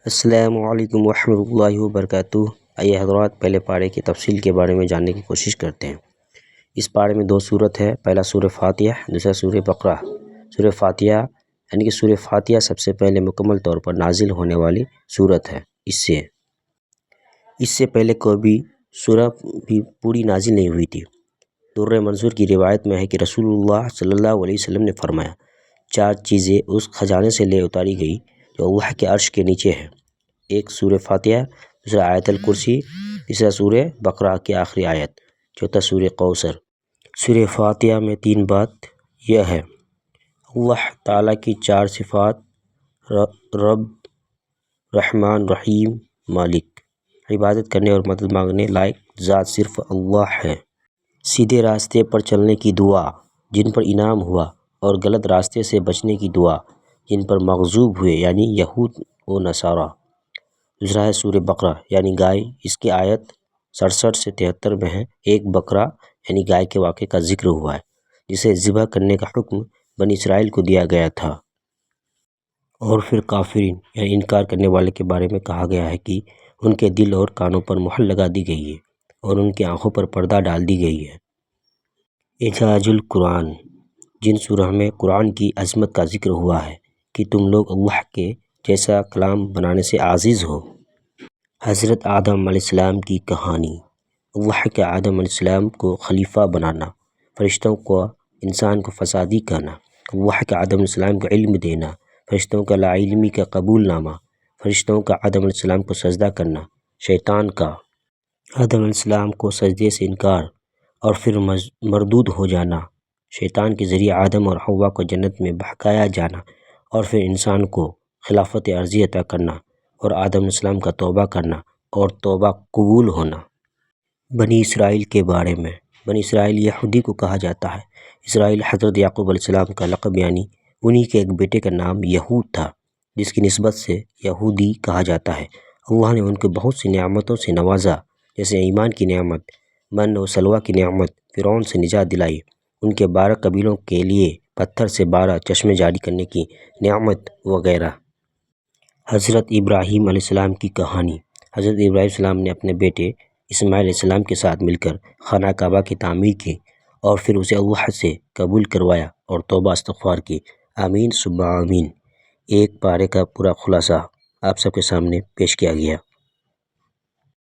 السلام علیکم ورحمۃ اللہ وبرکاتہ۔ آئیے حضرات پہلے پارے کی تفصیل کے بارے میں جاننے کی کوشش کرتے ہیں۔ اس پارے میں دو صورت ہے، پہلا سورہ فاتحہ، دوسرا سورہ بقرہ۔ سورہ فاتحہ یعنی کہ سورہ فاتحہ سب سے پہلے مکمل طور پر نازل ہونے والی صورت ہے۔ اس سے پہلے کوئی بھی سورہ بھی پوری نازل نہیں ہوئی تھی۔ در منصور کی روایت میں ہے کہ رسول اللہ صلی اللہ علیہ وسلم نے فرمایا، 4 چیزیں اس خزانے سے لے اتاری گئی جو اللہ کے عرش کے نیچے ہے۔ ایک سورہ فاتحہ، دوسرا آیت الکرسی، تیسرا سورہ بقرہ کی آخری آیت، چوتھا سورہ کوثر۔ سورہ فاتحہ میں 3 بات یہ ہے، اللہ تعالیٰ کی 4 صفات، رب، رحمان، رحیم، مالک۔ عبادت کرنے اور مدد مانگنے لائق ذات صرف اللہ ہے۔ سیدھے راستے پر چلنے کی دعا جن پر انعام ہوا، اور غلط راستے سے بچنے کی دعا جن پر مغضوب ہوئے یعنی یہود و نصارہ۔ دوسرا ہے سورہ بقرہ یعنی گائے، اس کی آیت 67 سے 73 میں ہے۔ ایک بکرا یعنی گائے کے واقعے کا ذکر ہوا ہے جسے ذبح کرنے کا حکم بنی اسرائیل کو دیا گیا تھا، اور پھر کافرین یعنی انکار کرنے والے کے بارے میں کہا گیا ہے کہ ان کے دل اور کانوں پر مہر لگا دی گئی ہے اور ان کی آنکھوں پر پردہ ڈال دی گئی ہے۔ اعجاز القرآن، جن سورہ میں قرآن کی عظمت کا ذکر ہوا ہے کہ تم لوگ اللہ کے جیسا کلام بنانے سے عاجز ہو۔ حضرت آدم علیہ السلام کی کہانی، اللہ کے آدم علیہ السلام کو خلیفہ بنانا، فرشتوں کو انسان کو فسادی کہنا، اللہ کے آدم علیہ السلام کو علم دینا، فرشتوں کا لا علمی کا قبول نامہ، فرشتوں کا آدم علیہ السلام کو سجدہ کرنا، شیطان کا آدم علیہ السلام کو سجدے سے انکار اور پھر مردود ہو جانا، شیطان کے ذریعے آدم اور حوا کو جنت میں بہکایا جانا، اور پھر انسان کو خلافت عرضی عطا کرنا اور آدم علیہ السلام کا توبہ کرنا اور توبہ قبول ہونا۔ بنی اسرائیل کے بارے میں، بنی اسرائیل یہودی کو کہا جاتا ہے۔ اسرائیل حضرت یعقوب علیہ السلام کا لقب یعنی انہی کے ایک بیٹے کا نام یہود تھا جس کی نسبت سے یہودی کہا جاتا ہے۔ اللہ نے ان کو بہت سی نعمتوں سے نوازا، جیسے ایمان کی نعمت، من و سلوہ کی نعمت، فرعون سے نجات دلائی، ان کے 12 قبیلوں کے لیے پتھر سے 12 چشمے جاری کرنے کی نعمت وغیرہ۔ حضرت ابراہیم علیہ السلام کی کہانی، حضرت ابراہیم علیہ السلام نے اپنے بیٹے اسماعیل علیہ السلام کے ساتھ مل کر خانہ کعبہ کی تعمیر کی اور پھر اسے اللہ سے قبول کروایا اور توبہ استغفار کی۔ آمین ثم آمین۔ ایک پارے کا پورا خلاصہ آپ سب کے سامنے پیش کیا گیا۔